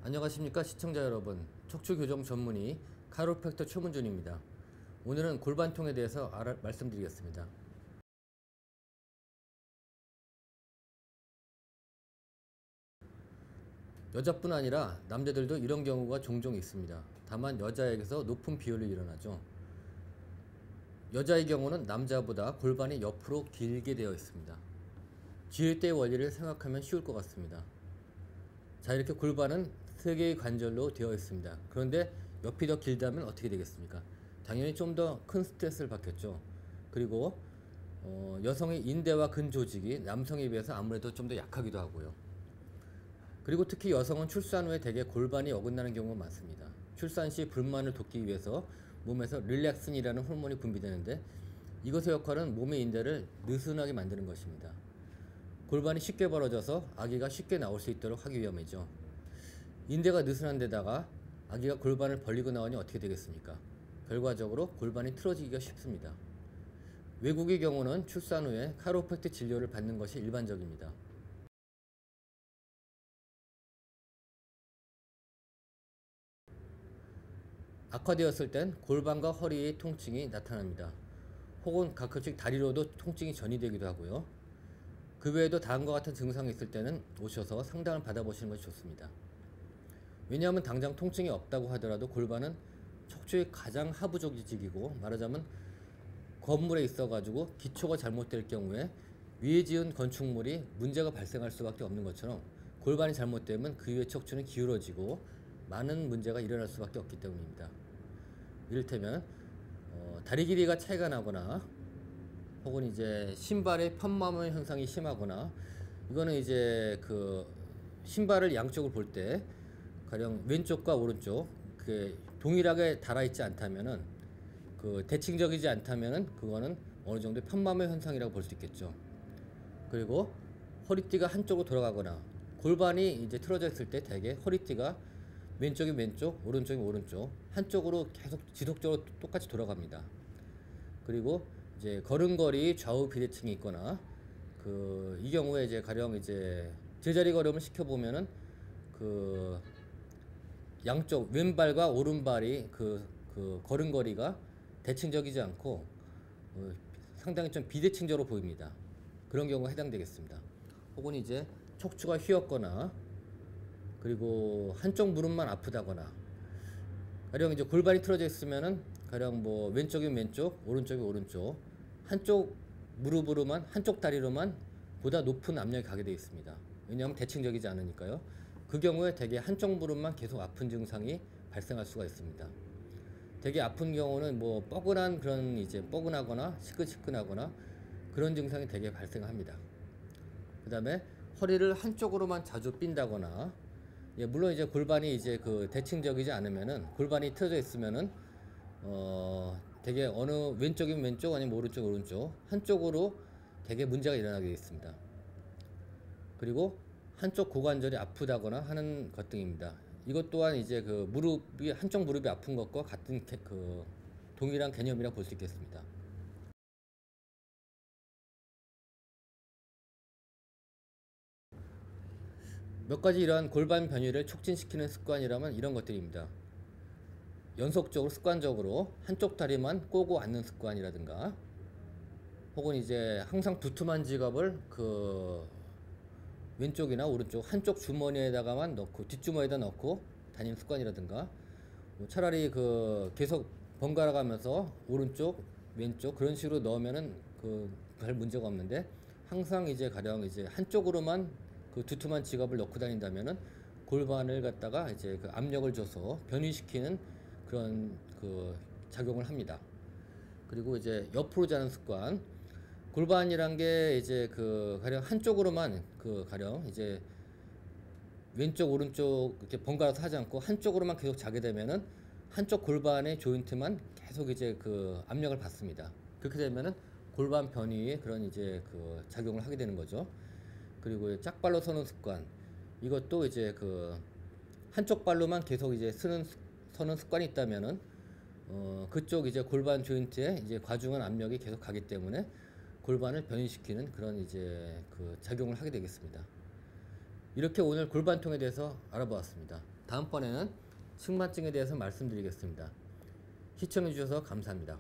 안녕하십니까 시청자 여러분, 척추교정 전문의 카이로프랙터 최문준입니다. 오늘은 골반통에 대해서 말씀드리겠습니다. 여자뿐 아니라 남자들도 이런 경우가 종종 있습니다. 다만 여자에게서 높은 비율로 일어나죠. 여자의 경우는 남자보다 골반이 옆으로 길게 되어 있습니다. 지혈대의 원리를 생각하면 쉬울 것 같습니다. 자, 이렇게 골반은 3개의 관절로 되어 있습니다. 그런데 옆이 더 길다면 어떻게 되겠습니까? 당연히 좀 더 큰 스트레스를 받겠죠. 그리고 여성의 인대와 근 조직이 남성에 비해서 아무래도 좀 더 약하기도 하고요. 그리고 특히 여성은 출산 후에 대개 골반이 어긋나는 경우가 많습니다. 출산 시 불만을 돕기 위해서 몸에서 릴렉신이라는 호르몬이 분비되는데, 이것의 역할은 몸의 인대를 느슨하게 만드는 것입니다. 골반이 쉽게 벌어져서 아기가 쉽게 나올 수 있도록 하기 위함이죠. 인대가 느슨한 데다가 아기가 골반을 벌리고 나오니 어떻게 되겠습니까? 결과적으로 골반이 틀어지기가 쉽습니다. 외국의 경우는 출산 후에 카이로프랙틱 진료를 받는 것이 일반적입니다. 악화되었을 땐 골반과 허리의 통증이 나타납니다. 혹은 가끔씩 다리로도 통증이 전이되기도 하고요. 그 외에도 다음과 같은 증상이 있을 때는 오셔서 상담을 받아보시는 것이 좋습니다. 왜냐하면 당장 통증이 없다고 하더라도 골반은 척추의 가장 하부 조직이고, 말하자면 건물에 있어 가지고 기초가 잘못될 경우에 위에 지은 건축물이 문제가 발생할 수밖에 없는 것처럼, 골반이 잘못되면 그 위의 척추는 기울어지고 많은 문제가 일어날 수밖에 없기 때문입니다. 이를테면 다리 길이가 차이가 나거나, 혹은 이제 신발의 편마모 현상이 심하거나, 이거는 이제 그 신발을 양쪽을 볼 때 가령 왼쪽과 오른쪽 동일하게 달아있지 않다면은, 대칭적이지 않다면은 그거는 어느 정도 편마모 현상이라고 볼 수 있겠죠. 그리고 허리띠가 한쪽으로 돌아가거나, 골반이 이제 틀어져 있을 때 대개 허리띠가 왼쪽이 왼쪽, 오른쪽이 오른쪽, 한쪽으로 계속 지속적으로 똑같이 돌아갑니다. 그리고 이제 걸음걸이 좌우 비대칭이 있거나, 이 경우에 이제 가령 이제 제자리 걸음을 시켜보면은 양쪽 왼발과 오른발이 걸음걸이가 대칭적이지 않고 상당히 좀 비대칭적으로 보입니다. 그런 경우가 해당되겠습니다. 혹은 이제 척추가 휘었거나, 그리고 한쪽 무릎만 아프다거나, 가령 이제 골반이 틀어져 있으면은 가령 뭐 왼쪽이 왼쪽, 오른쪽이 오른쪽, 한쪽 무릎으로만, 한쪽 다리로만 보다 높은 압력이 가게 되어 있습니다. 왜냐하면 대칭적이지 않으니까요. 그 경우에 대개 한쪽 무릎만 계속 아픈 증상이 발생할 수가 있습니다. 되게 아픈 경우는 뭐 뻐근하거나 시끈시끈하거나 그런 증상이 되게 발생합니다. 그 다음에 허리를 한쪽으로만 자주 삔다거나, 물론 이제 골반이 이제 대칭적이지 않으면은, 골반이 틀어져 있으면은 되게 어느 왼쪽이면 왼쪽, 아니면 오른쪽 한쪽으로 되게 문제가 일어나게 있습니다. 그리고 한쪽 고관절이 아프다거나 하는 것 등입니다. 이것 또한 이제 한쪽 무릎이 아픈 것과 같은 동일한 개념이라고 볼 수 있겠습니다. 몇 가지 이러한 골반 변이를 촉진시키는 습관이라면 이런 것들입니다. 연속적으로 습관적으로 한쪽 다리만 꼬고 앉는 습관이라든가, 혹은 이제 항상 두툼한 지갑을 왼쪽이나 오른쪽 한쪽 주머니에다가만 넣고, 뒷주머니에다 넣고 다니는 습관이라든가, 차라리 계속 번갈아 가면서 오른쪽 왼쪽 그런 식으로 넣으면은 별 문제가 없는데, 항상 이제 가령 이제 한쪽으로만 두툼한 지갑을 넣고 다닌다면은 골반을 갖다가 이제 압력을 줘서 변이시키는 그런 작용을 합니다. 그리고 이제 옆으로 자는 습관, 골반이란 게 이제 가령 한쪽으로만 가령 이제 왼쪽 오른쪽 이렇게 번갈아서 하지 않고 한쪽으로만 계속 자게 되면은 한쪽 골반의 조인트만 계속 이제 압력을 받습니다. 그렇게 되면은 골반 변이에 그런 이제 작용을 하게 되는 거죠. 그리고 짝발로 서는 습관, 이것도 이제 한쪽 발로만 계속 이제 서는 습관이 있다면은 그쪽 이제 골반 조인트에 이제 과중한 압력이 계속 가기 때문에 골반을 변이시키는 그런 이제 작용을 하게 되겠습니다. 이렇게 오늘 골반통에 대해서 알아보았습니다. 다음번에는 측만증에 대해서 말씀드리겠습니다. 시청해주셔서 감사합니다.